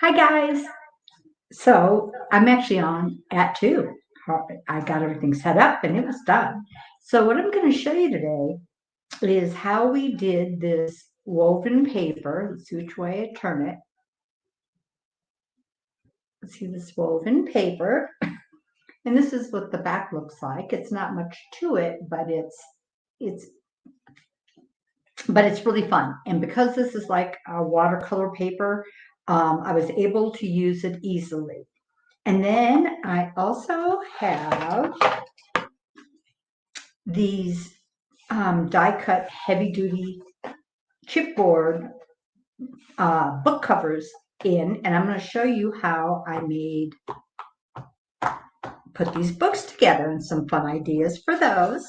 Hi guys. So I'm actually on at 2. I got everything set up and it was done. So what I'm going to show you today is how we did this woven paper. Let's see which way I turn it. Let's see this woven paper. And this is what the back looks like. It's not much to it, but it's really fun. And because this is like a watercolor paper, I was able to use it easily. And then I also have these die cut heavy duty chipboard book covers in, and I'm going to show you how I put these books together and some fun ideas for those.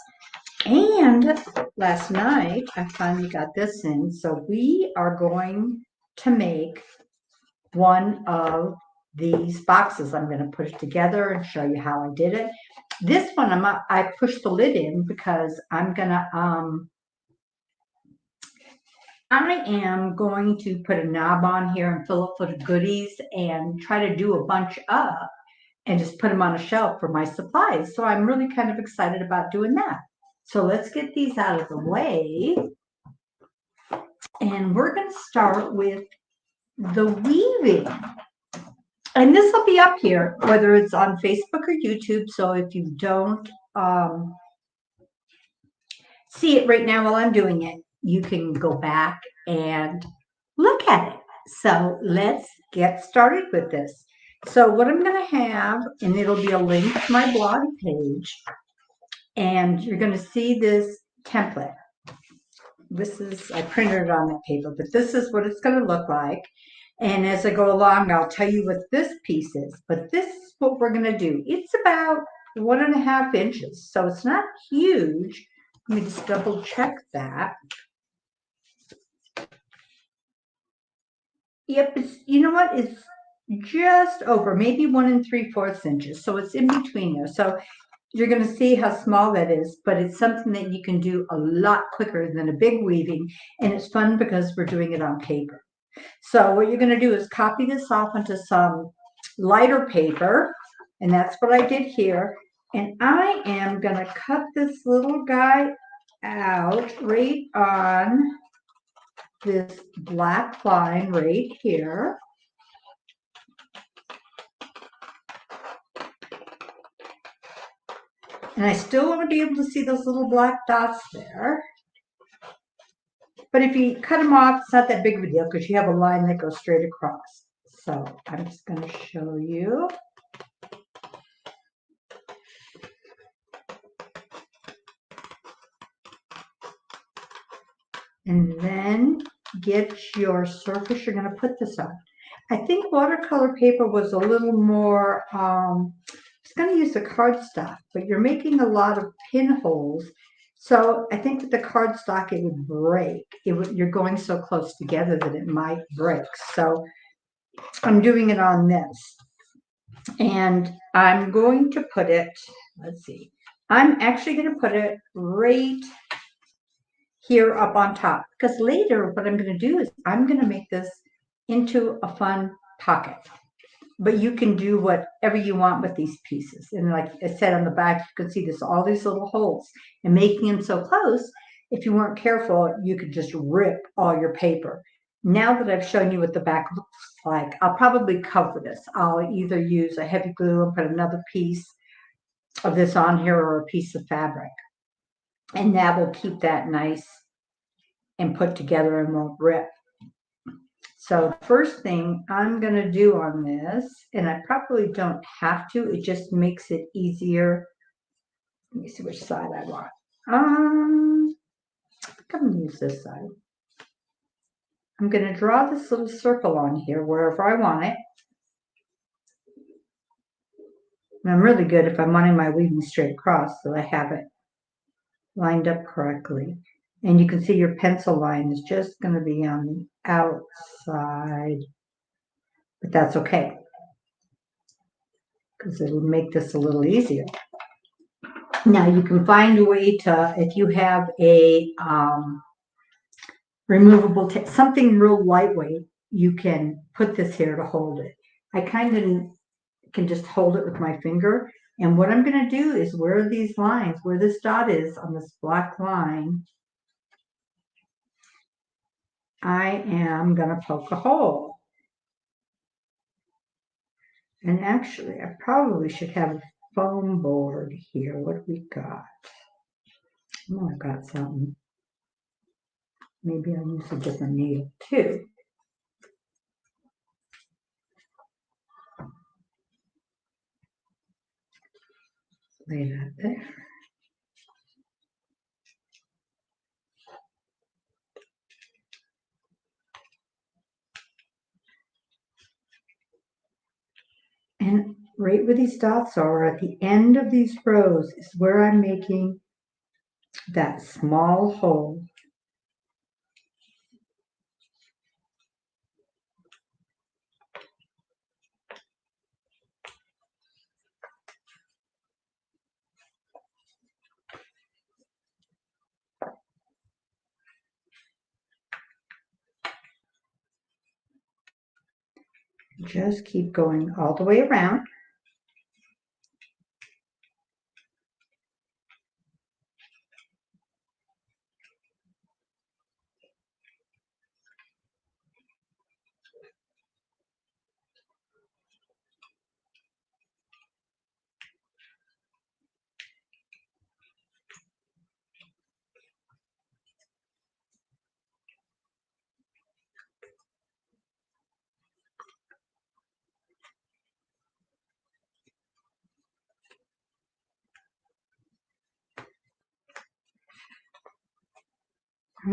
And last night I finally got this in, so we are going to make one of these boxes. I'm going to put it together and show you how I did it. This one I pushed the lid in because I am going to put a knob on here and fill it full of goodies and try to do a bunch up and just put them on a shelf for my supplies. So I'm really kind of excited about doing that. So let's get these out of the way. And we're going to start with the weaving. And this will be up here, whether it's on Facebook or YouTube. So if you don't see it right now while I'm doing it, you can go back and look at it. So let's get started with this. So what I'm going to have, and it'll be a link to my blog page, and you're going to see this template. I printed it on that paper, but this is what it's going to look like. And as I go along, I'll tell you what this piece is, but this is what we're going to do. It's about 1.5 inches, so it's not huge. Let me just double check that. Yep, you know what? It's just over, maybe 1 3/4 inches. So it's in between there. So you're going to see how small that is, but it's something that you can do a lot quicker than a big weaving. And it's fun because we're doing it on paper. So what you're going to do is copy this off onto some lighter paper. And that's what I did here. And I am going to cut this little guy out right on this black line right here. And I still want to be able to see those little black dots there. But if you cut them off, it's not that big of a deal because you have a line that goes straight across. So I'm just going to show you. And then get your surface you're going to put this on. I think watercolor paper was a little more, I was going to use the cardstock, but you're making a lot of pinholes. So I think with the cardstock it would break. You're going so close together that it might break. So I'm doing it on this. And I'm going to put it, let's see, I'm actually going to put it right here up on top, because later what I'm going to do is I'm going to make this into a fun pocket. But you can do whatever you want with these pieces. And like I said on the back, you can see all these little holes. And making them so close, if you weren't careful, you could just rip all your paper. Now that I've shown you what the back looks like, I'll probably cover this. I'll either use a heavy glue and put another piece of this on here or a piece of fabric. And that will keep that nice and put together and won't rip. So the first thing I'm going to do on this, and I probably don't have to, it just makes it easier. Let me see which side I want. I'm going to use this side. I'm going to draw this little circle on here wherever I want it. And I'm really good if I'm wanting my weaving straight across so I have it lined up correctly. And you can see your pencil line is just going to be on the outside, but that's okay because it'll make this a little easier. Now you can find a way to, if you have a removable tape, something real lightweight, you can put this here to hold it. I kind of can just hold it with my finger. And what I'm going to do is where these lines, where this dot is on this black line, I am going to poke a hole. And actually, I probably should have a foam board here. What do we got? Oh, I got something. Maybe I'll use a different needle too. Lay that there. And right where these dots are at the end of these rows is where I'm making that small hole. Just keep going all the way around.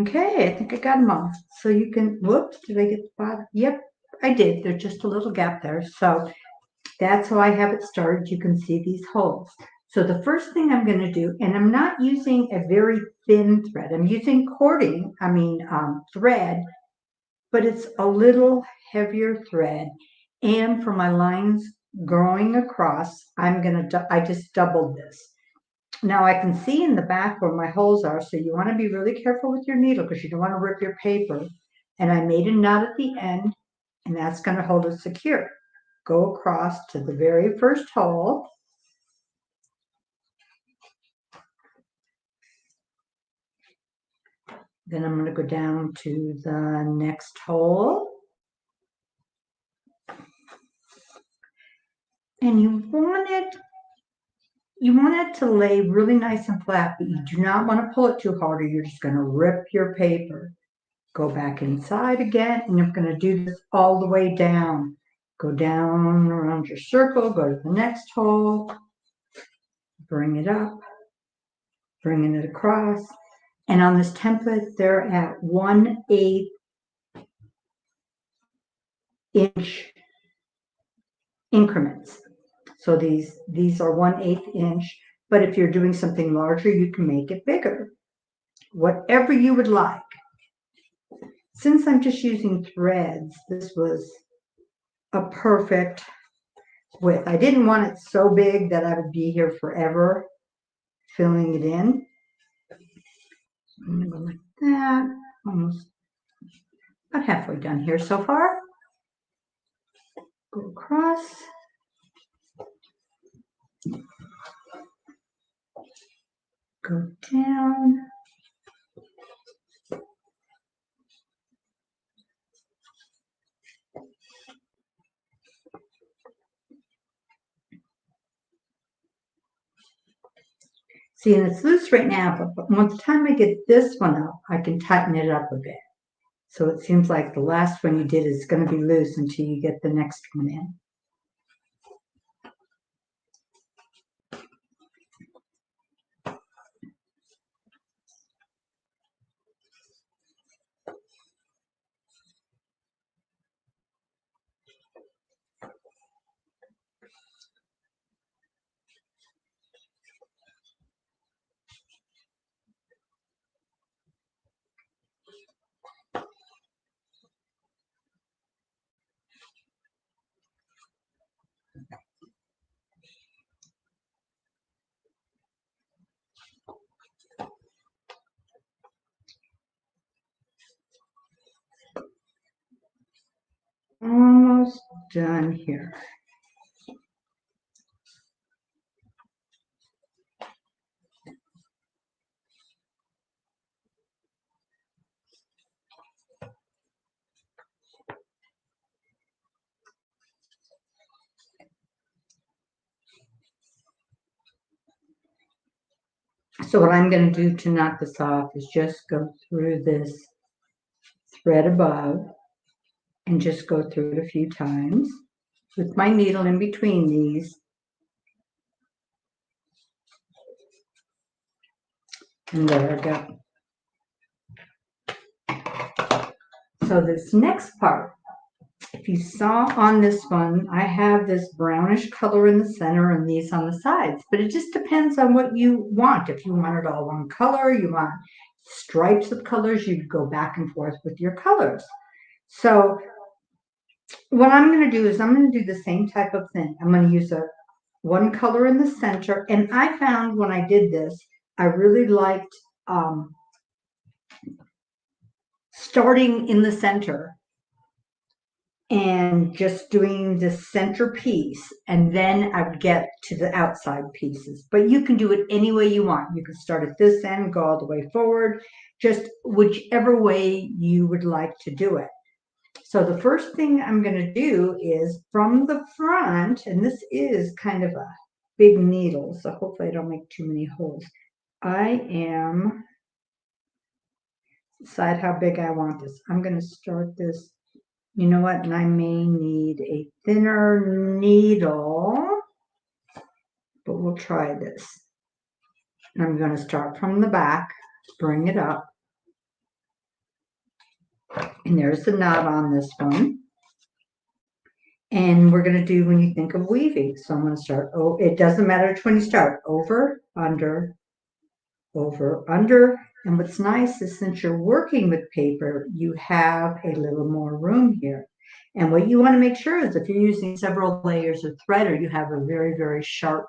Okay, I think I got them all. So you can, whoops, did I get the bottom? Yep, I did. There's just a little gap there. So that's how I have it started. You can see these holes. So the first thing I'm going to do, and I'm not using a very thin thread. I'm using thread, but it's a little heavier thread. And for my lines going across, I just doubled this. Now I can see in the back where my holes are, so you want to be really careful with your needle because you don't want to rip your paper. And I made a knot at the end, and that's going to hold it secure. Go across to the very first hole. Then I'm going to go down to the next hole. And you want it to lay really nice and flat, but you do not want to pull it too hard or you're just going to rip your paper. Go back inside again, and you're going to do this all the way down. Go down around your circle, go to the next hole, bring it up, bringing it across. And on this template, they're at 1/8 inch increments. So these are 1/8 inch, but if you're doing something larger, you can make it bigger. Whatever you would like. Since I'm just using threads, this was a perfect width. I didn't want it so big that I would be here forever filling it in. I'm going to go like that. Almost about halfway done here so far. Go across. Go down. See, and it's loose right now, but by the time I get this one up, I can tighten it up a bit. So it seems like the last one you did is going to be loose until you get the next one in. done here. So what I'm going to do to knock this off is just go through this thread above and just go through it a few times with my needle in between these. And there I go. So this next part, if you saw on this one, I have this brownish color in the center and these on the sides, but it just depends on what you want. If you want it all one color, you want stripes of colors, you go back and forth with your colors. So what I'm going to do is I'm going to do the same type of thing. I'm going to use one color in the center, and I found when I did this, I really liked starting in the center and just doing the center piece, and then I would get to the outside pieces. But you can do it any way you want. You can start at this end, go all the way forward, just whichever way you would like to do it. So the first thing I'm going to do is from the front, and this is kind of a big needle, so hopefully I don't make too many holes. I am, decide how big I want this. I'm going to start this. You know what? And I may need a thinner needle, but we'll try this. And I'm going to start from the back, bring it up. And there's the knot on this one. And we're going to do when you think of weaving. So I'm going to start, oh, it doesn't matter which one you start, over, under. And what's nice is since you're working with paper, you have a little more room here. And what you want to make sure is if you're using several layers of thread or you have a very, very sharp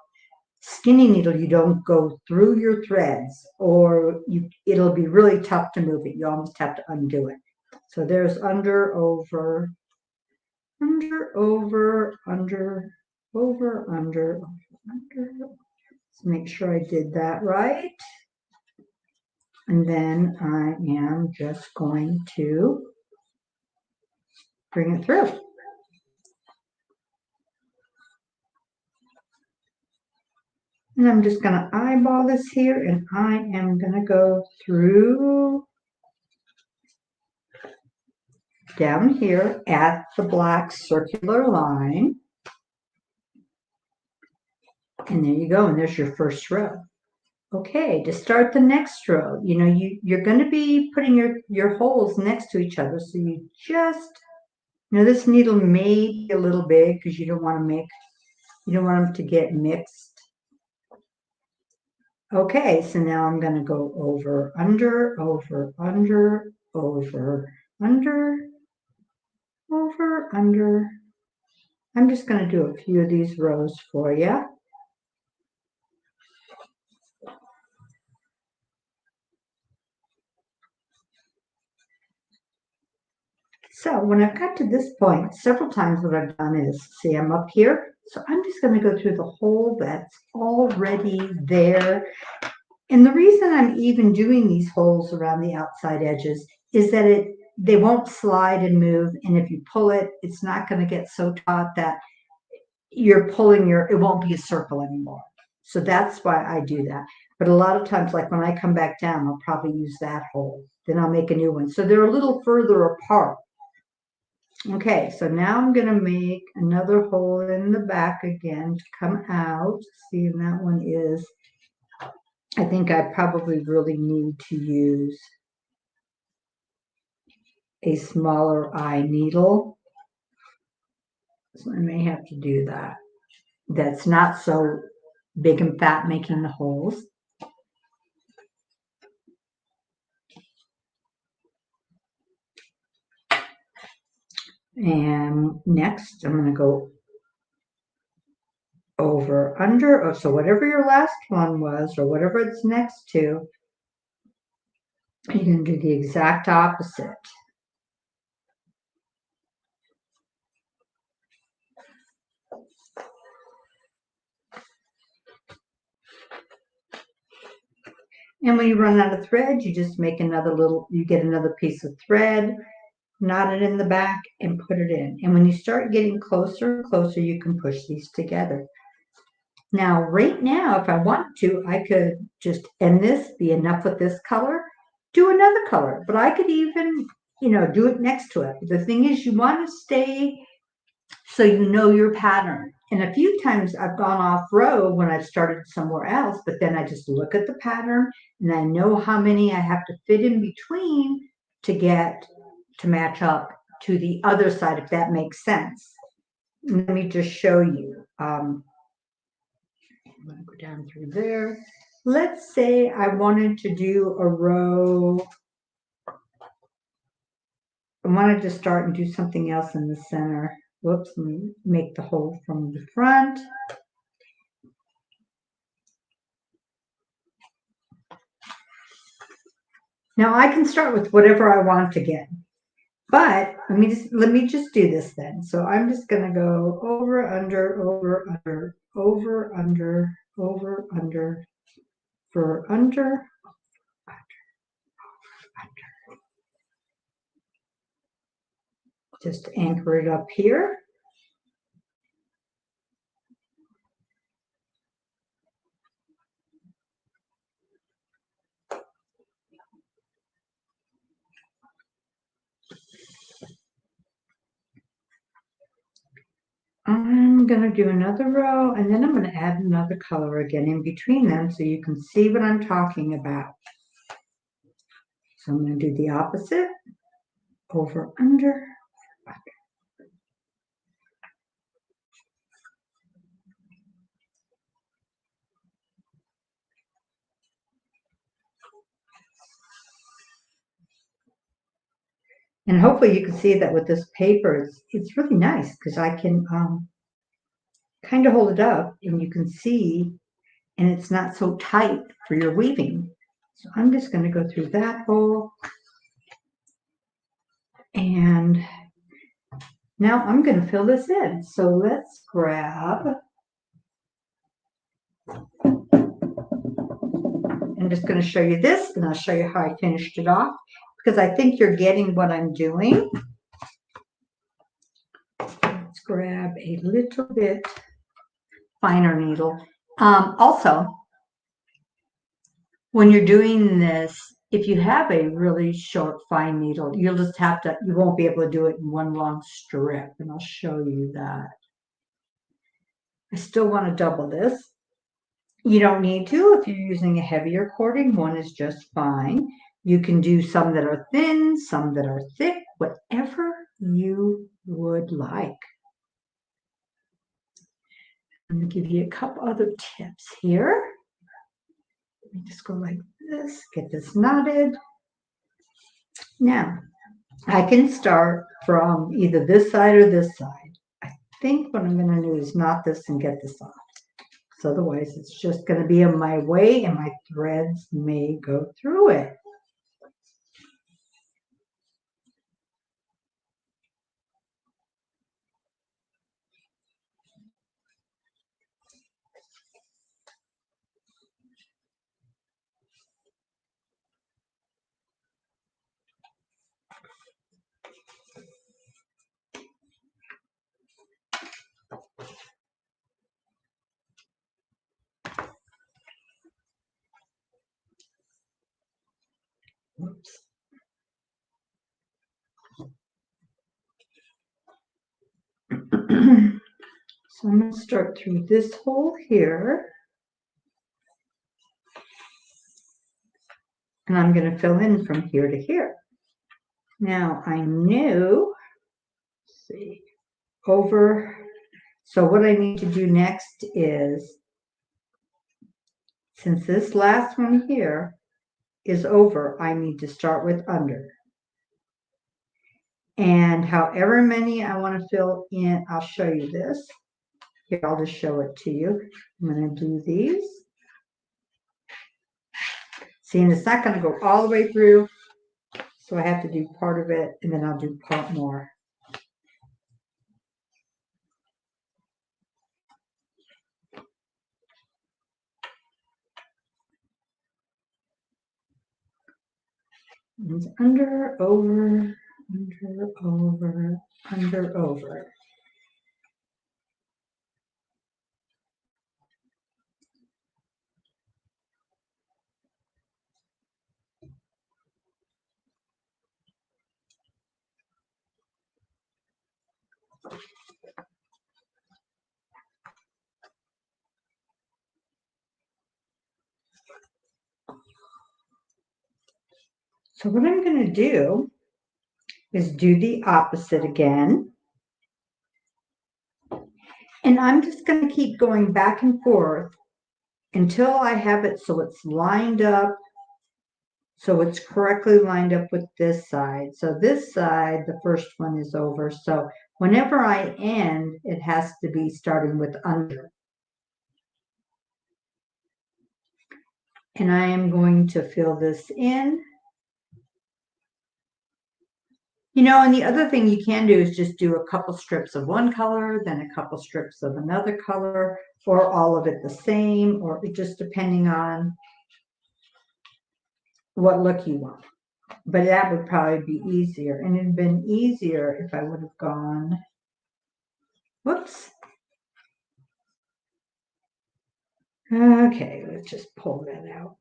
skinny needle, you don't go through your threads or it'll be really tough to move it. You almost have to undo it. So there's under, over, over, under. Let's make sure I did that right. And then I am just going to bring it through. And I'm just going to eyeball this here, and I am going to go through down here at the black circular line. And there you go, and there's your first row. Okay, to start the next row, you know, you're going to be putting your holes next to each other. So you just, you know, this needle may be a little big because you don't want them to get mixed. Okay, so now I'm going to go over, under, over, under, over, under, over, under. I'm just going to do a few of these rows for you. So when I've got to this point, several times what I've done is, see, I'm up here. So I'm just going to go through the hole that's already there. And the reason I'm even doing these holes around the outside edges is that they won't slide and move. And if you pull it, it's not going to get so taut that you're pulling it won't be a circle anymore. So that's why I do that. But a lot of times, like when I come back down, I'll probably use that hole. Then I'll make a new one. So they're a little further apart. Okay, so now I'm going to make another hole in the back again to come out. See, and that one is, I think I probably really need to use a smaller eye needle. So I may have to do that. That's not so big and fat making the holes. And next, I'm going to go over, under, so whatever your last one was, or whatever it's next to, you're going to do the exact opposite. And when you run out of thread, you just make you get another piece of thread, knot it in the back, and put it in. And when you start getting closer and closer, you can push these together. Now, right now, if I want to, I could just end this, be enough with this color, do another color, but I could even, do it next to it. The thing is, you want to stay so you know your pattern. And a few times I've gone off row when I've started somewhere else, but then I just look at the pattern and I know how many I have to fit in between to match up to the other side, if that makes sense. Let me just show you. I'm going to go down through there. Let's say I wanted to do a row. I wanted to start and do something else in the center. Whoops, let me make the hole from the front. Now I can start with whatever I want again, but let me just do this then. So I'm just going to go over, under, over, under, over, under, over, under, for under, just anchor it up here. I'm going to do another row, and then I'm going to add another color again in between them so you can see what I'm talking about. So I'm going to do the opposite, over, under, under. And hopefully you can see that with this paper, it's really nice because I can kind of hold it up and you can see, and it's not so tight for your weaving. So I'm just going to go through that hole. And now I'm going to fill this in. So let's grab, I'm just going to show you this and I'll show you how I finished it off because I think you're getting what I'm doing. Let's grab a little bit finer needle. Also, when you're doing this, if you have a really short, fine needle, you won't be able to do it in one long strip, and I'll show you that. I still want to double this. You don't need to if you're using a heavier cording. One is just fine. You can do some that are thin, some that are thick, whatever you would like. I'm going to give you a couple other tips here. Let me just go like this, get this knotted. Now, I can start from either this side or this side. I think what I'm going to do is knot this and get this off. So otherwise, it's just going to be in my way and my threads may go through it. Whoops. So I'm going to start through this hole here. And I'm going to fill in from here to here. Now I know, let's see, over. So what I need to do next is, since this last one here is over, I need to start with under. And however many I want to fill in, I'll show you this. Here, I'll just show it to you. I'm going to do these. See, and it's not going to go all the way through, so I have to do part of it, and then I'll do part more. It's under, over, under, over, under, over. So what I'm going to do is do the opposite again. And I'm just going to keep going back and forth until I have it so it's lined up, so it's correctly lined up with this side. So this side, the first one is over. So whenever I end, it has to be starting with under. And I am going to fill this in. You know, and the other thing you can do is just do a couple strips of one color, then a couple strips of another color, or all of it the same, or just depending on what look you want. But that would probably be easier. And it'd been easier if I would have gone, whoops. Okay, let's just pull that out.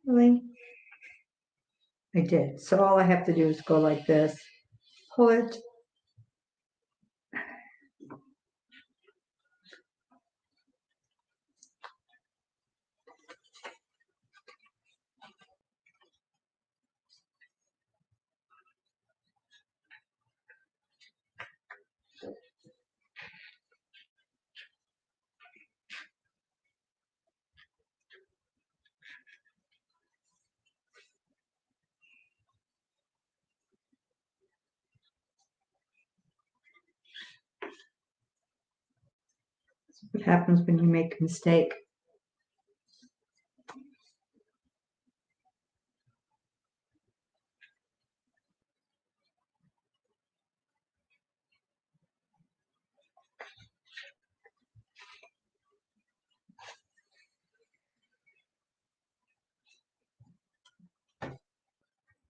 Really? I did. So all I have to do is go like this, pull it. That's what happens when you make a mistake.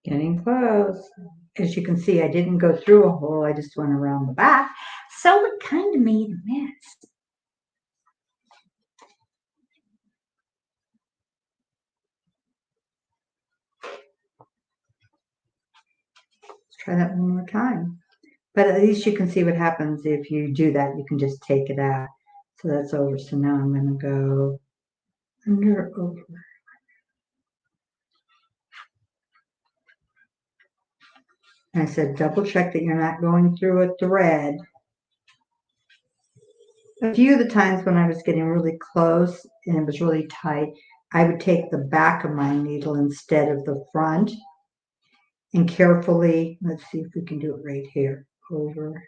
Getting close. As you can see, I didn't go through a hole, I just went around the back. So it kind of made a mess. Let's try that one more time. But at least you can see what happens if you do that. You can just take it out. So that's over. So now I'm going to go under, over. And I said, double check that you're not going through a thread. A few of the times when I was getting really close and it was really tight, I would take the back of my needle instead of the front and carefully, let's see if we can do it right here, over.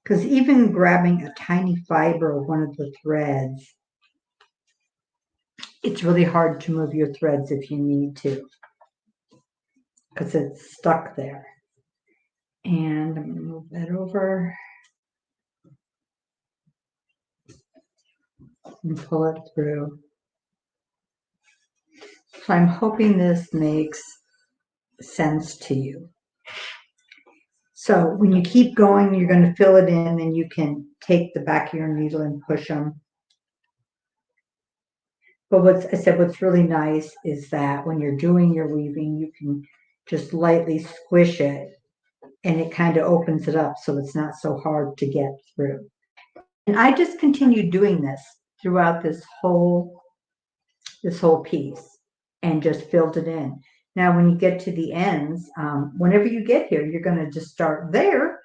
Because even grabbing a tiny fiber of one of the threads, it's really hard to move your threads if you need to, because it's stuck there. And I'm going to move that over and pull it through. So I'm hoping this makes sense to you. So when you keep going, you're going to fill it in and you can take the back of your needle and push them. But what's really nice is that when you're doing your weaving, you can just lightly squish it and it kind of opens it up so it's not so hard to get through. And I just continued doing this throughout this whole piece and just filled it in. Now, when you get to the ends, whenever you get here, you're going to just start there.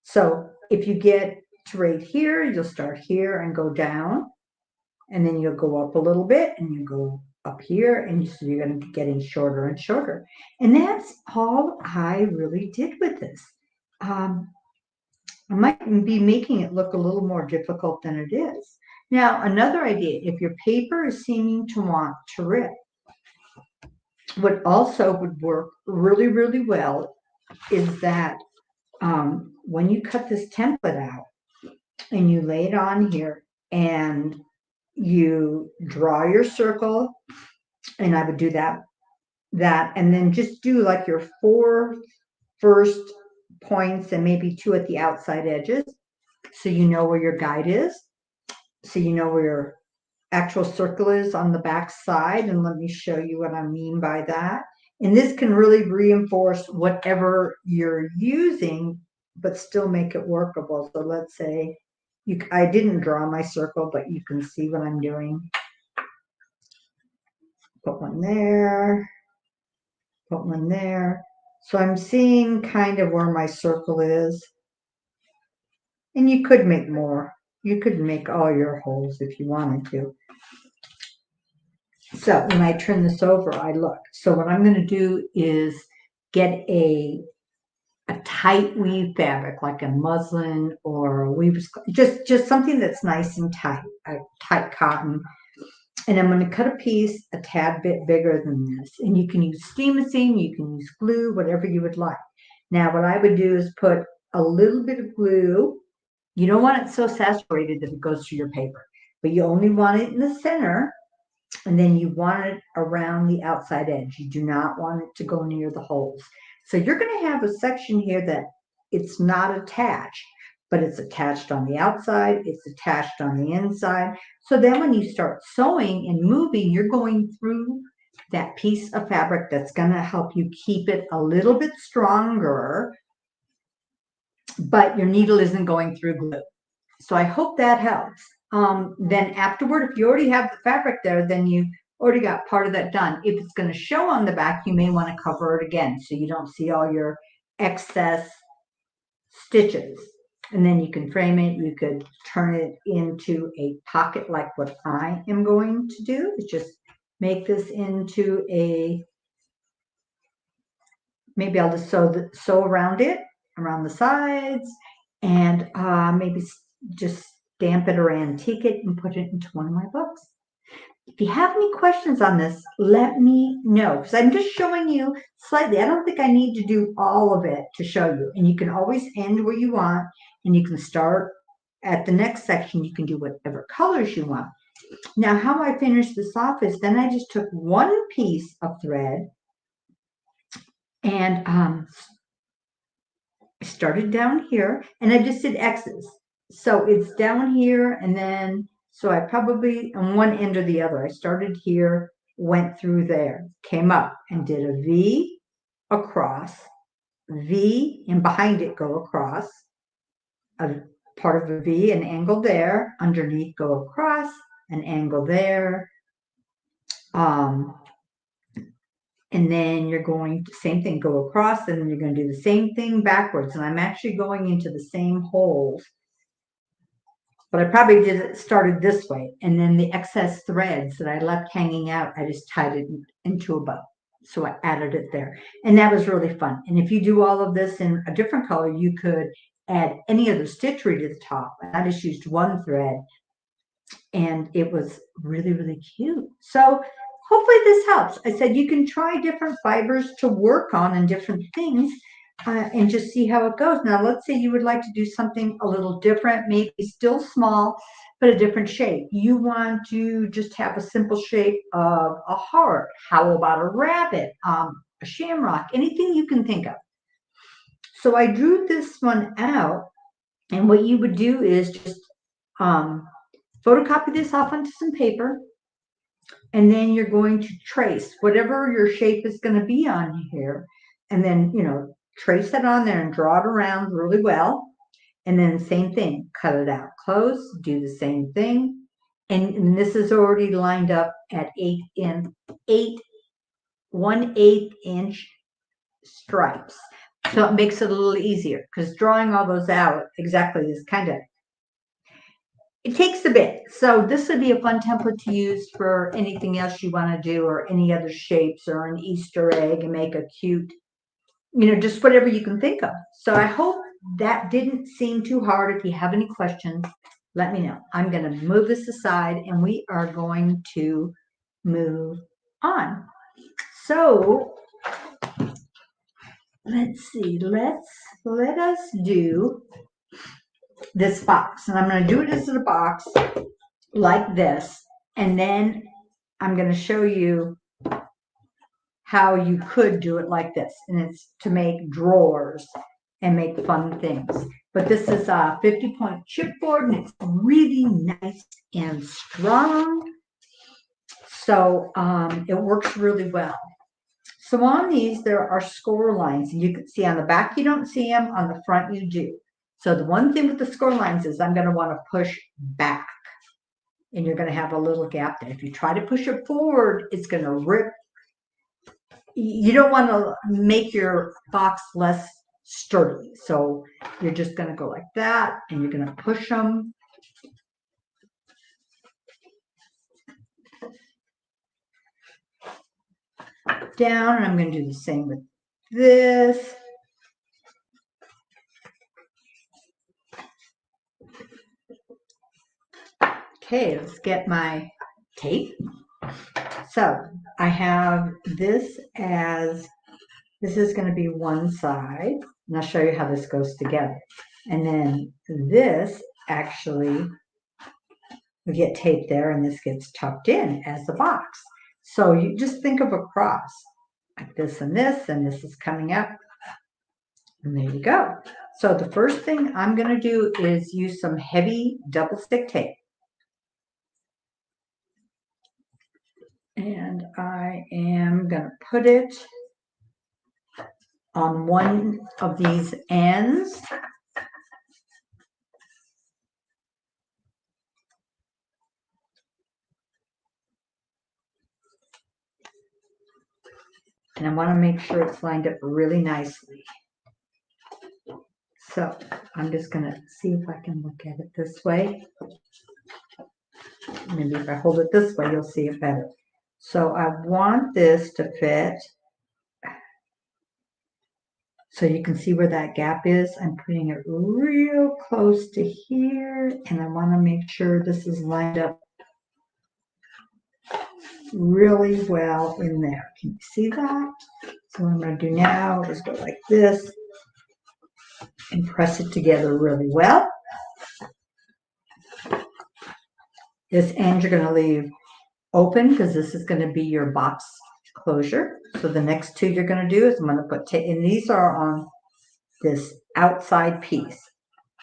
So if you get to right here, you'll start here and go down, and then you'll go up a little bit and you go up here, and so you're going to be getting shorter and shorter. And that's all I really did with this. I might be making it look a little more difficult than it is. Now, another idea, if your paper is seeming to want to rip, what also would work really, really well is that when you cut this template out and you lay it on here and you draw your circle, and I would do that, and then just do like your 4 first points and maybe 2 at the outside edges, so you know where your guide is, so you know where your actual circle is on the back side. And let me show you what I mean by that. And this can really reinforce whatever you're using, but still make it workable. So let's say I didn't draw my circle, but you can see what I'm doing. Put one there, put one there. So I'm seeing kind of where my circle is. And you could make more. You could make all your holes if you wanted to. So when I turn this over, I look. So what I'm going to do is get a tight weave fabric, like a muslin or a weave, just something that's nice and tight, a tight cotton. And I'm going to cut a piece a tad bit bigger than this. And you can use steam-a-seam, you can use glue, whatever you would like. Now what I would do is put a little bit of glue. You don't want it so saturated that it goes through your paper, but you only want it in the center. And then you want it around the outside edge. You do not want it to go near the holes. So you're going to have a section here that it's not attached, but it's attached on the outside, it's attached on the inside. So then when you start sewing and moving, you're going through that piece of fabric that's going to help you keep it a little bit stronger, but your needle isn't going through glue. So I hope that helps. Then afterward, if you already have the fabric there, then you already got part of that done. If it's going to show on the back, you may want to cover it again so you don't see all your excess stitches. And then you can frame it. You could turn it into a pocket like what I am going to do. Is just make this into a, maybe I'll just sew around it, around the sides, and maybe just stamp it or antique it and put it into one of my books. If you have any questions on this, let me know, because I'm just showing you slightly. I don't think I need to do all of it to show you. And you can always end where you want, and you can start at the next section. You can do whatever colors you want. Now, how I finished this off is then I just took one piece of thread and started down here, and I just did X's. So it's down here, and then, so I probably, on one end or the other, I started here, went through there, came up and did a V across, V, and behind it go across, a part of a V, an angle there, underneath go across, an angle there, and then you're going to, same thing, go across, and then you're going to do the same thing backwards. And I'm actually going into the same holes, but I probably started this way. And then the excess threads that I left hanging out, I just tied it into a bow. So I added it there. And that was really fun. And if you do all of this in a different color, you could add any other stitchery to the top. I just used one thread, and it was really, really cute. So hopefully this helps. I said you can try different fibers to work on and different things and just see how it goes. Now, let's say you would like to do something a little different, maybe still small, but a different shape. You want to just have a simple shape of a heart. How about a rabbit, a shamrock, anything you can think of. So I drew this one out, and what you would do is just photocopy this off onto some paper, and then you're going to trace whatever your shape is going to be on here, and then, you know, trace it on there and draw it around really well. And then same thing, cut it out close, do the same thing. And this is already lined up at 1/8 inch stripes. So it makes it a little easier, because drawing all those out exactly is kind of, it takes a bit. So this would be a fun template to use for anything else you want to do, or any other shapes, or an Easter egg, and make a cute, you know, just whatever you can think of. So I hope that didn't seem too hard. If you have any questions, let me know. I'm going to move this aside, and we are going to move on. So let's see. Let us do this box, and I'm going to do it as a box. like this. And then I'm going to show you how you could do it like this. And it's to make drawers and make fun things. But this is a 50-point chipboard, and it's really nice and strong. So it works really well. So on these, there are score lines, and you can see on the back, you don't see them, on the front, you do. So the one thing with the score lines is I'm going to want to push back, and you're going to have a little gap there. If you try to push it forward, it's going to rip. You don't want to make your box less sturdy. So you're just going to go like that, and you're going to push them. Down, and I'm going to do the same with this. Okay, let's get my tape. So I have this as, this is going to be one side, and I'll show you how this goes together. And then this actually, we get tape there, and this gets tucked in as a box. So you just think of a cross, like this, and this is coming up. And there you go. So the first thing I'm going to do is use some heavy double stick tape. And I am going to put it on one of these ends. And I want to make sure it's lined up really nicely. So I'm just going to see if I can look at it this way. Maybe if I hold it this way, you'll see it better. So I want this to fit. So you can see where that gap is. I'm putting it real close to here, and I want to make sure this is lined up really well in there. Can you see that? So what I'm going to do now is go like this and press it together really well. This end you're going to leave open because this is going to be your box closure. So the next two you're going to do is I'm going to put tape, and these are on this outside piece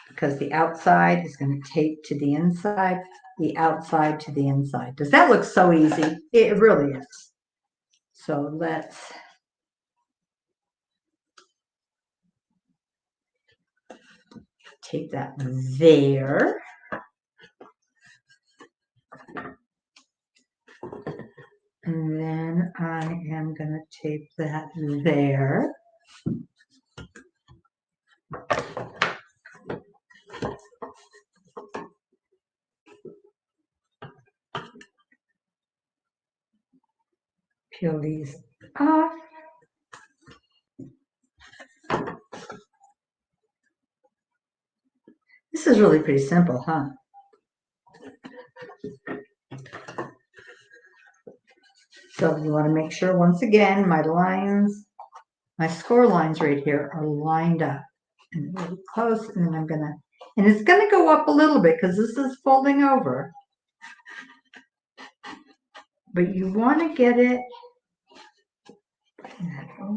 because the outside is going to tape to the inside, the outside to the inside. Does that look so easy? It really is. So let's tape that there. And then I am going to tape that there. Peel these off. This is really pretty simple, huh? So you want to make sure, once again, my lines, my score lines right here are lined up and really close. And then I'm going to, and it's going to go up a little bit because this is folding over. But you want to get it over.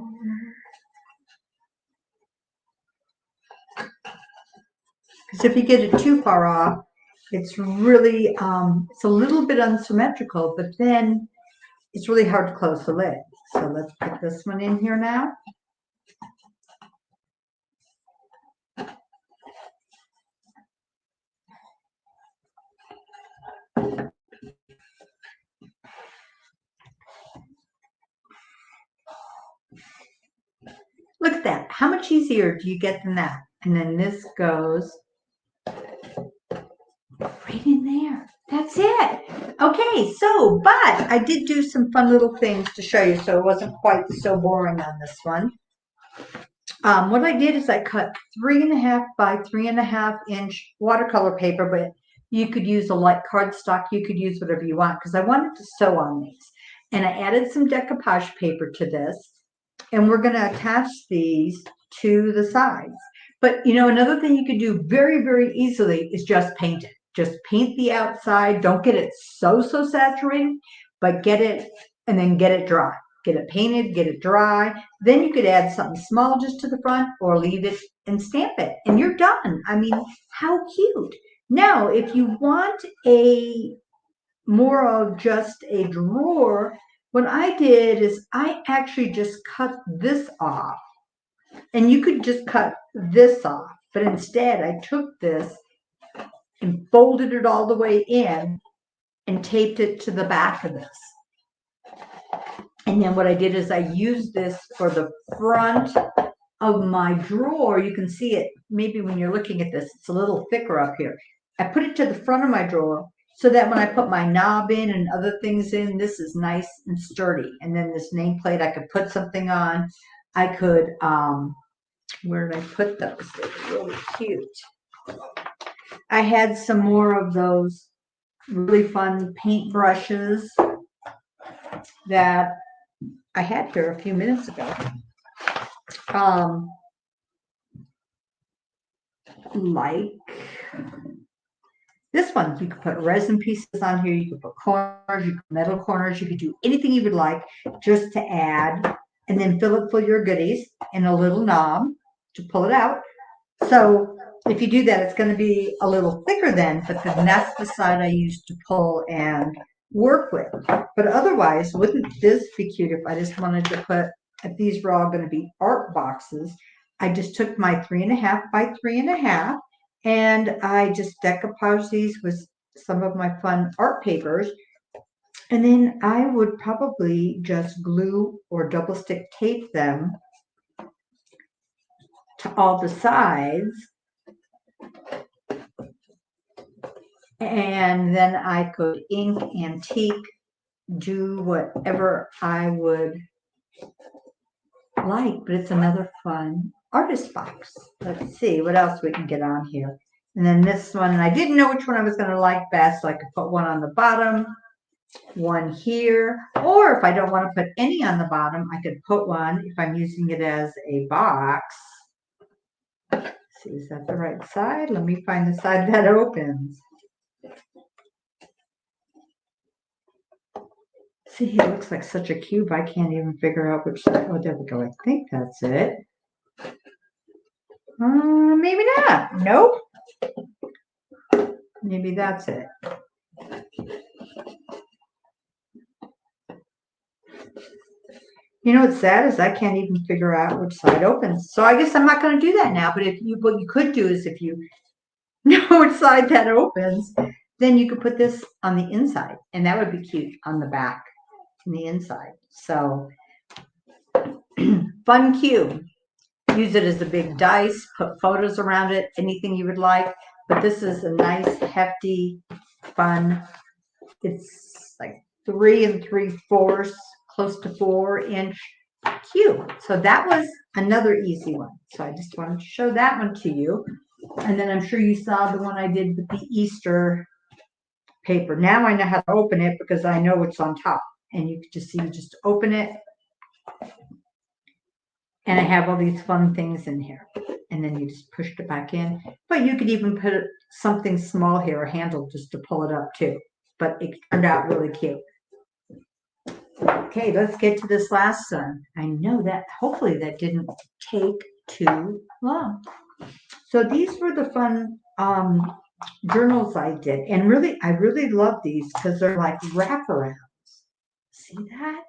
Because if you get it too far off, it's really, it's a little bit unsymmetrical, but then it's really hard to close the lid. So let's put this one in here now. Look at that. How much easier do you get than that? And then this goes right in there. That's it. Okay, so, but I did do some fun little things to show you, so it wasn't quite so boring on this one. What I did is I cut 3.5 by 3.5 inch watercolor paper, but you could use a light cardstock. You could use whatever you want because I wanted to sew on these. And I added some decoupage paper to this, and we're going to attach these to the sides. But, you know, another thing you could do very, very easily is just paint it. just paint the outside. Don't get it so saturated, but get it, and then get it dry. Get it painted, get it dry. Then you could add something small just to the front or leave it and stamp it. And you're done. I mean, how cute. Now, if you want a more of just a drawer, what I did is I actually just cut this off. And you could just cut this off. But instead, I took this and folded it all the way in and taped it to the back of this. And then what I did is I used this for the front of my drawer. You can see it, maybe when you're looking at this, it's a little thicker up here. I put it to the front of my drawer so that when I put my knob in and other things in, this is nice and sturdy. And then this nameplate, I could put something on. I could, where did I put those? They were really cute. I had some more of those really fun paint brushes that I had here a few minutes ago. Like this one, you could put resin pieces on here, you could put corners, you could metal corners, you could do anything you would like just to add, and then fill it full of your goodies and a little knob to pull it out. So if you do that, it's going to be a little thicker then, but then that's the side I used to pull and work with. But otherwise, wouldn't this be cute if I just wanted to put, if these were all going to be art boxes, I just took my 3.5 by 3.5 and I just decoupaged these with some of my fun art papers. And then I would probably just glue or double stick tape them to all the sides. And then I could ink, antique, do whatever I would like, but it's another fun artist box. Let's see what else we can get on here. And then this one, I didn't know which one I was going to like best, so I could put one on the bottom, one here, or if I don't want to put any on the bottom, I could put one, if I'm using it as a box. Let's see, is that the right side? Let me find the side that opens. See, it looks like such a cube, I can't even figure out which side. Oh, there we go. I think that's it. Maybe not. Nope. Maybe that's it. You know what's sad is I can't even figure out which side opens. So I guess I'm not going to do that now. But if you, what you could do is if you know which side that opens, then you could put this on the inside, and that would be cute on the back and the inside. So fun cube. Use it as a big dice, put photos around it, anything you would like. But this is a nice, hefty, fun. It's like 3 3/4, close to 4-inch cube. So that was another easy one. So I just wanted to show that one to you. And then I'm sure you saw the one I did with the Easter paper. Now I know how to open it because I know what's on top. And you can just see, you just open it. And I have all these fun things in here. And then you just pushed it back in. But you could even put something small here, a handle, just to pull it up too. But it turned out really cute. Okay, let's get to this last one. I know that hopefully that didn't take too long. So these were the fun journals I did. And really, I really love these because they're like wraparounds. See that?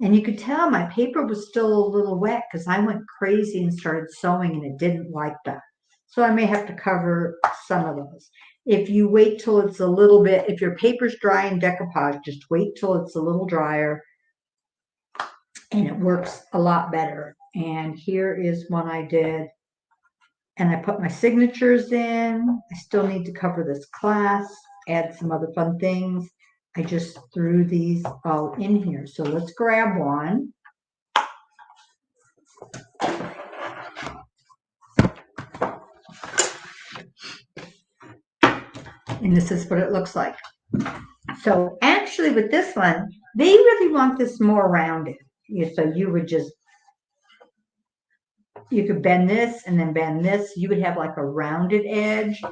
And you could tell my paper was still a little wet because I went crazy and started sewing and it didn't like that. So I may have to cover some of those. If you wait till it's a little bit, if your paper's dry and decoupage, just wait till it's a little drier and it works a lot better. And here is one I did. And I put my signatures in. I still need to cover this class, add some other fun things. I just threw these all in here. So let's grab one. And this is what it looks like. So actually with this one, they really want this more rounded. So you would just, you could bend this and then bend this. You would have like a rounded edge.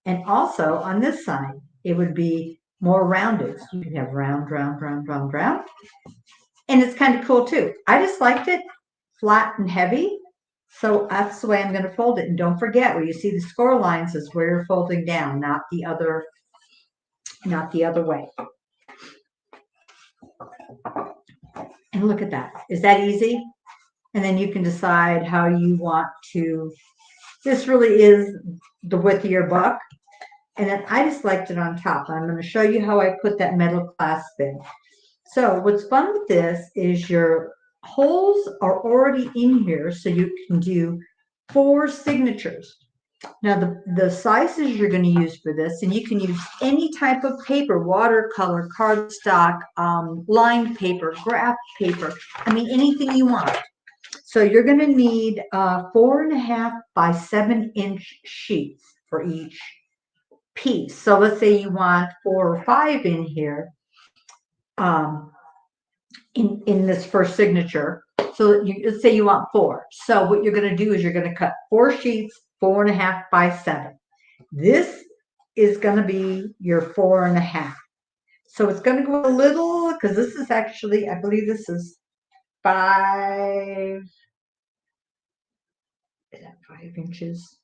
And also on this side, it would be more rounded. So you can have round, round, round, round, round. And it's kind of cool too. I just liked it flat and heavy. So that's the way I'm going to fold it. And don't forget, where you see the score lines is where you're folding down, not the other way. And look at that. Is that easy? And then you can decide how you want to. This really is the width of your book. And then I just liked it on top. I'm going to show you how I put that metal clasp in. So what's fun with this is your holes are already in here, so you can do 4 signatures. Now the sizes you're going to use for this, and you can use any type of paper, watercolor, cardstock, lined paper, graph paper, I mean anything you want. So you're going to need 4.5 by 7-inch sheets for each piece. So let's say you want 4 or 5 in here in this first signature. So let's say you want 4. So what you're going to do is you're going to cut 4 sheets, 4.5 by 7. This is going to be your 4.5. So it's going to go a little, because this is actually, I believe this is 5. Is that 5 inches?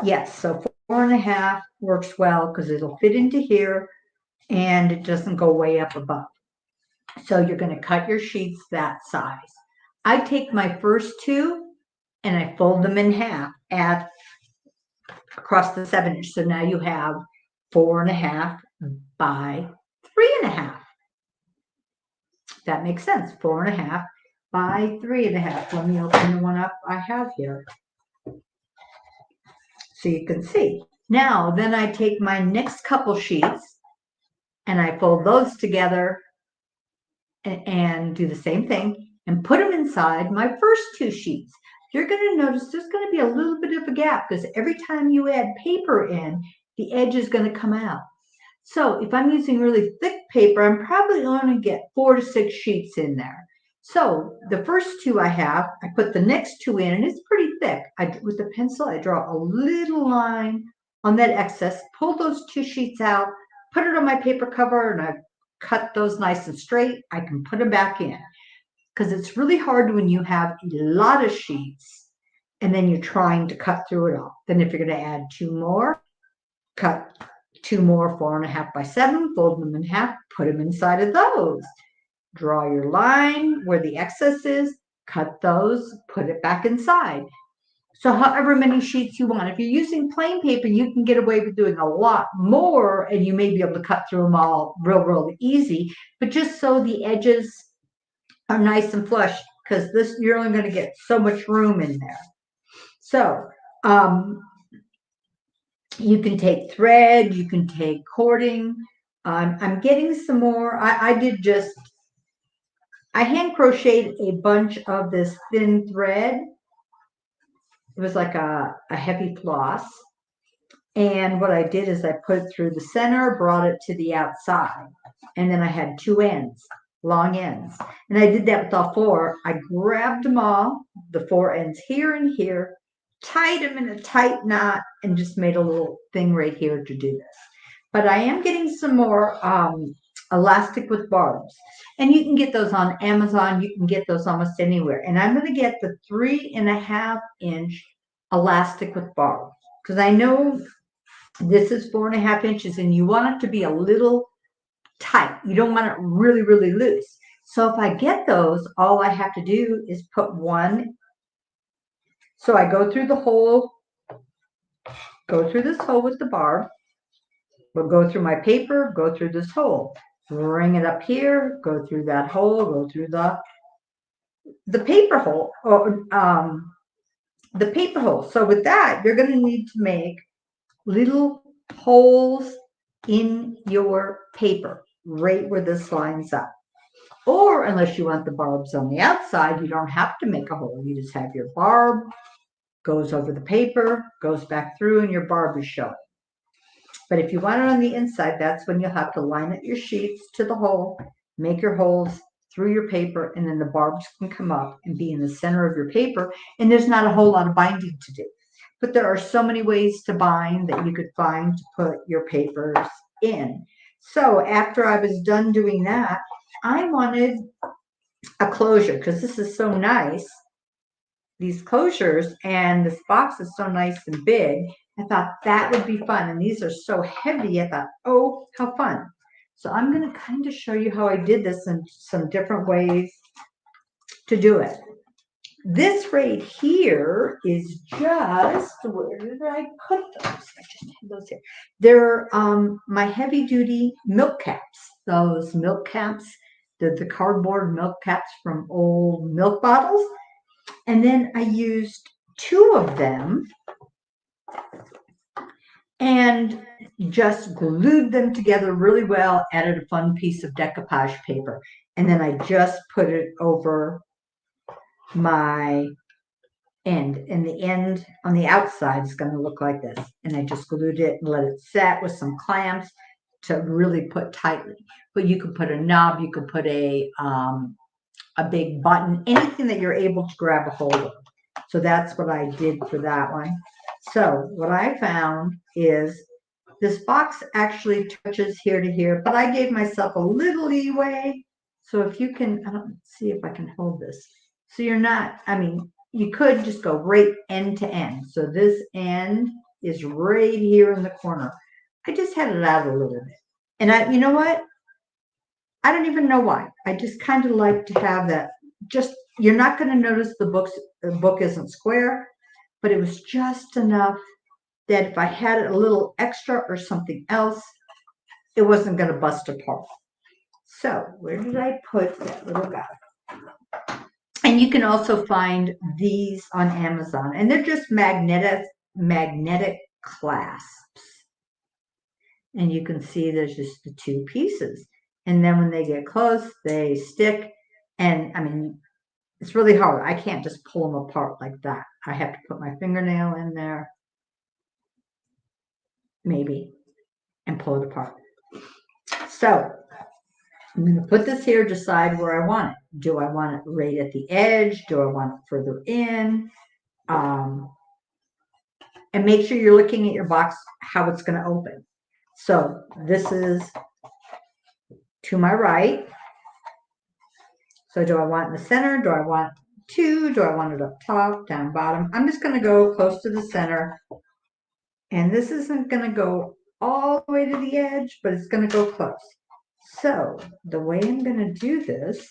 Yes, so 4.5 works well because it'll fit into here and it doesn't go way up above. So you're going to cut your sheets that size. I take my first 2 and I fold them in half across the 7-inch. So now you have 4.5 by 3.5. That makes sense. 4.5 by 3.5. Let me open the one up I have here, so you can see. Now, then I take my next couple sheets and I fold those together and do the same thing and put them inside my first 2 sheets. You're going to notice there's going to be a little bit of a gap because every time you add paper in, the edge is going to come out. So if I'm using really thick paper, I'm probably going to get 4 to 6 sheets in there. So the first 2 I have, I put the next 2 in, and it's pretty thick. With the pencil, I draw a little line on that excess, pull those 2 sheets out, put it on my paper cover, and I cut those nice and straight. I can put them back in because it's really hard when you have a lot of sheets and then you're trying to cut through it all. Then if you're going to add 2 more, cut 2 more 4.5 by 7, fold them in half, put them inside of those. Draw your line where the excess is, cut those, put it back inside. So however many sheets you want. If you're using plain paper, you can get away with doing a lot more and you may be able to cut through them all real easy, but just so the edges are nice and flush, because this you're only going to get so much room in there. So you can take thread, you can take cording. I'm getting some more. I hand crocheted a bunch of this thin thread. It was like a heavy floss. And what I did is I put it through the center, brought it to the outside. And then I had 2 ends, long ends. And I did that with all 4. I grabbed them all, the 4 ends here and here, tied them in a tight knot, and just made a little thing right here to do this. But I am getting some more elastic with barbs. And you can get those on Amazon. You can get those almost anywhere. And I'm going to get the 3.5-inch elastic with barbs because I know this is 4.5 inches and you want it to be a little tight. You don't want it really loose. So if I get those, all I have to do is put 1. So I go through the hole, go through this hole with the barb. We'll go through my paper, go through this hole, bring it up here, go through that hole, go through the paper hole, or the paper hole. So with that, you're going to need to make little holes in your paper, right where this lines up. Or unless you want the barbs on the outside, you don't have to make a hole. You just have your barb, goes over the paper, goes back through, and your barb is showing. But if you want it on the inside, that's when you'll have to line up your sheets to the hole, make your holes through your paper, and then the barbs can come up and be in the center of your paper, and there's not a whole lot of binding to do. But there are so many ways to bind that you could find to put your papers in. So after I was done doing that, I wanted a closure because this is so nice, these closures, and this box is so nice and big. I thought that would be fun, and these are so heavy. I thought, oh, how fun. So I'm going to kind of show you how I did this in some different ways to do it. This right here is just, where did I put those? I just had those here. They're my heavy duty milk caps. Those milk caps, the cardboard milk caps from old milk bottles. And then I used 2 of them and just glued them together really well, added a fun piece of decoupage paper. And then I just put it over my end, and the end on the outside is going to look like this. And I just glued it and let it set with some clamps to really put tightly. But you could put a knob, you could put a big button, anything that you're able to grab a hold of. So that's what I did for that one. So what I found is this box actually touches here to here, but I gave myself a little leeway. So if you can, I don't see if I can hold this. So you're not, I mean, you could just go right end to end. So this end is right here in the corner. I just had it out a little bit. And you know what? I don't even know why. I just kind of like to have that. Just, you're not going to notice the book isn't square, but it was just enough that if I had it a little extra or something else, it wasn't going to bust apart. So where did I put that little guy? And you can also find these on Amazon, and they're just magnetic clasps. And you can see there's just the 2 pieces. And then when they get close, they stick. And I mean, it's really hard. I can't just pull them apart like that. I have to put my fingernail in there, maybe, and pull it apart. So I'm going to put this here, decide where I want it. Do I want it right at the edge? Do I want it further in? And make sure you're looking at your box, how it's going to open. So this is to my right. So do I want it in the center? Do I want 2? Do I want it up top, down, bottom? I'm just going to go close to the center. And this isn't going to go all the way to the edge, but it's going to go close. So the way I'm going to do this,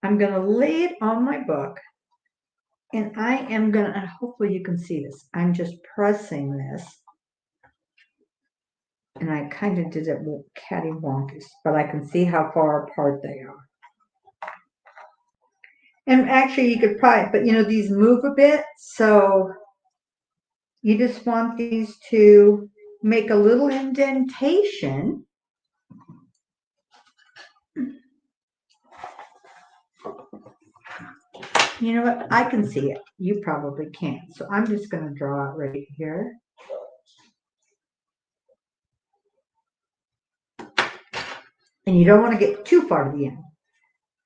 I'm going to lay it on my book. And I am going to, and hopefully you can see this, I'm just pressing this. And I kind of did it with cattywampus, but I can see how far apart they are. And actually you could probably, but you know, these move a bit. So you just want these to make a little indentation. You know what? I can see it. You probably can't. So I'm just going to draw it right here. And you don't want to get too far to the end.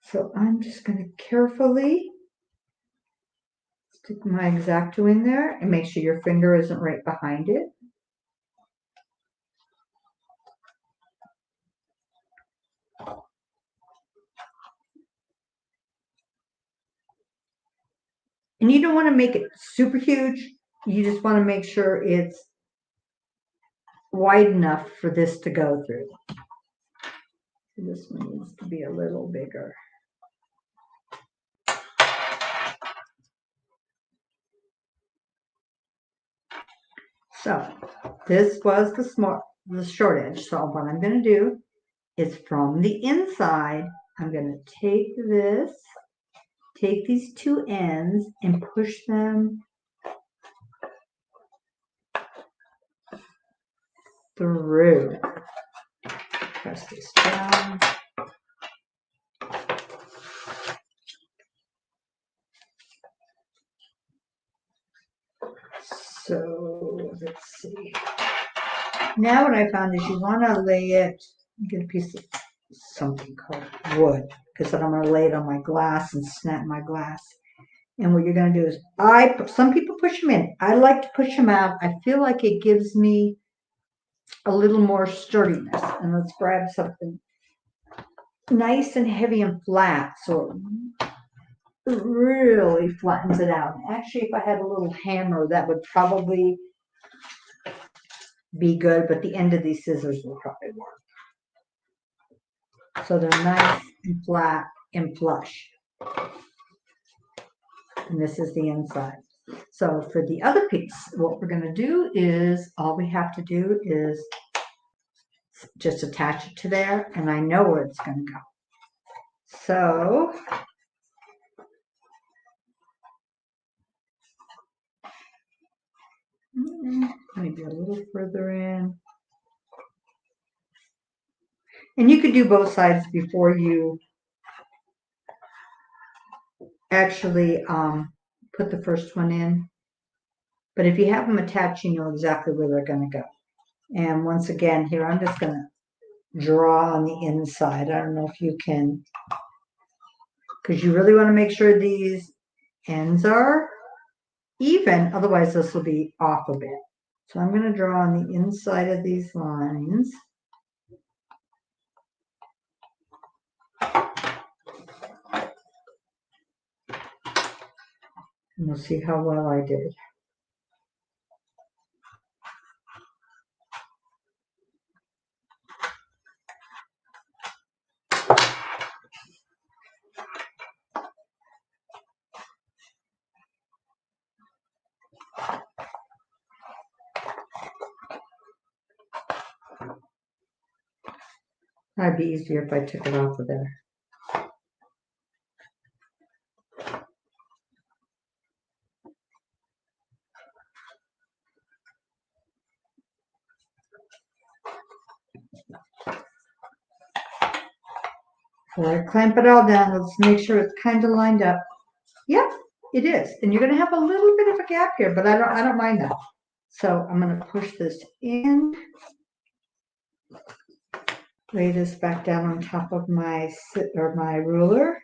So I'm just going to carefully stick my X-Acto in there and make sure your finger isn't right behind it. And you don't want to make it super huge. You just want to make sure it's wide enough for this to go through. This one needs to be a little bigger. So this was the short edge. So what I'm going to do is from the inside, I'm going to take these 2 ends and push them through. Press this down. So let's see. Now what I found is you want to lay it get a piece of something called wood, because then I'm going to lay it on my glass and snap my glass. And what you're going to do is, some people push them in. I like to push them out. I feel like it gives me a little more sturdiness. And let's grab something nice and heavy and flat, so it really flattens it out. Actually, if I had a little hammer, that would probably be good, but the end of these scissors will probably work. So they're nice and flat and flush. And this is the inside. So for the other piece, what we're going to do is, all we have to do is just attach it to there, and I know where it's going to go. So maybe a little further in. And you could do both sides before you actually put the first one in. But if you have them attached, you know exactly where they're going to go. And once again, here, I'm just going to draw on the inside. I don't know if you can, because you really want to make sure these ends are even. Otherwise, this will be off a bit. So I'm going to draw on the inside of these lines. And we'll see how well I did. That'd be easier if I took it off of there. So I clamp it all down. Let's make sure it's kind of lined up. Yep, it is. And you're going to have a little bit of a gap here, but I don't mind that. So I'm going to push this in. Lay this back down on top of my ruler.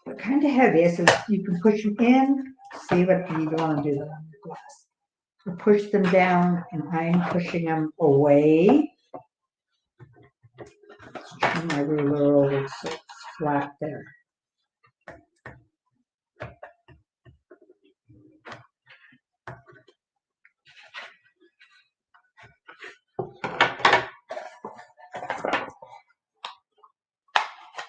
But kind of heavy, so you can push them in. See what you don't want to do that on your glass. So push them down, and I'm pushing them away. Turn my ruler over so it's flat there.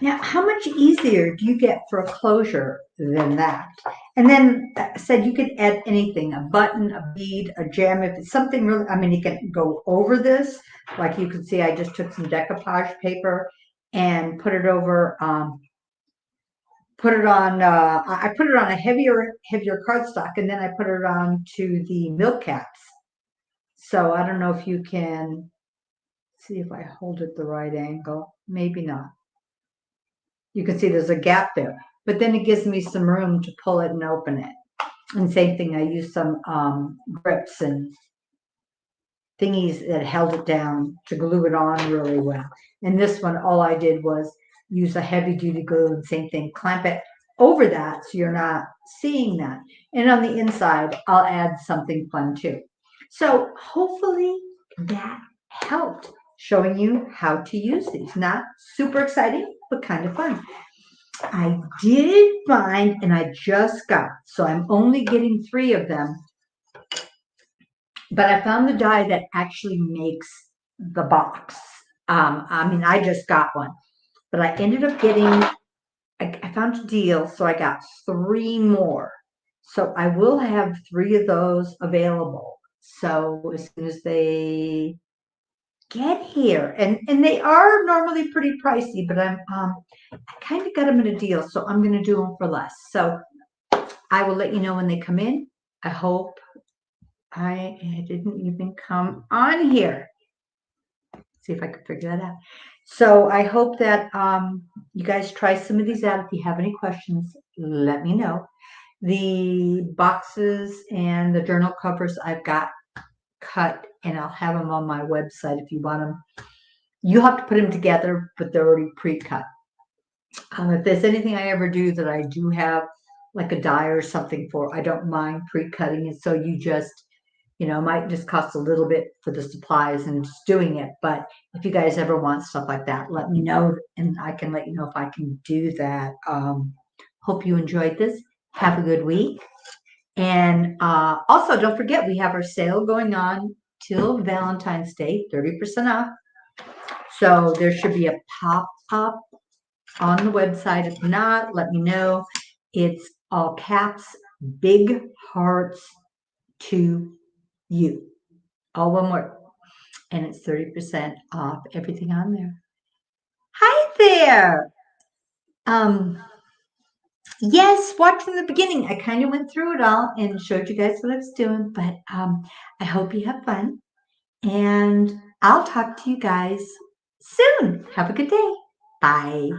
Now, how much easier do you get for a closure than that? And then said you could add anything, a button, a bead, a gem. If it's something really, I mean, you can go over this. Like you can see, I just took some decoupage paper and put it over, I put it on a heavier cardstock, and then I put it on to the milk caps. So I don't know if you can see if I hold it the right angle. Maybe not. You can see there's a gap there, but then it gives me some room to pull it and open it. And same thing, I used some grips and thingies that held it down to glue it on really well. And this one, all I did was use a heavy duty glue, and same thing, clamp it over that so you're not seeing that. And on the inside, I'll add something fun too. So hopefully that helped, showing you how to use these. Not super exciting, but kind of fun. I did find, and I just got, so I'm only getting 3 of them, but I found the die that actually makes the box. I mean, I just got one, but I ended up getting, I found a deal, so I got 3 more. So I will have 3 of those available. So as soon as they get here, and they are normally pretty pricey, but I kind of got them at a deal, so I'm going to do them for less. So I will let you know when they come in. I hope I didn't even come on here. See if I can figure that out. So I hope that you guys try some of these out. If you have any questions, let me know. The boxes and the journal covers I've got cut and I'll have them on my website if you want them. You have to put them together, but they're already pre-cut. If there's anything I ever do that I do have like a die or something for, I don't mind pre-cutting it. So you just, it might just cost a little bit for the supplies and just doing it. But if you guys ever want stuff like that, let me know and I can let you know if I can do that. Hope you enjoyed this. Have a good week. And also, don't forget, we have our sale going on till Valentine's Day, 30% off. So there should be a pop-up on the website. If not, let me know. It's all caps, big hearts to you. All one word. And it's 30% off everything on there. Hi there. Yes, watch from the beginning. I kind of went through it all and showed you guys what I was doing, but I hope you have fun. And I'll talk to you guys soon. Have a good day. Bye.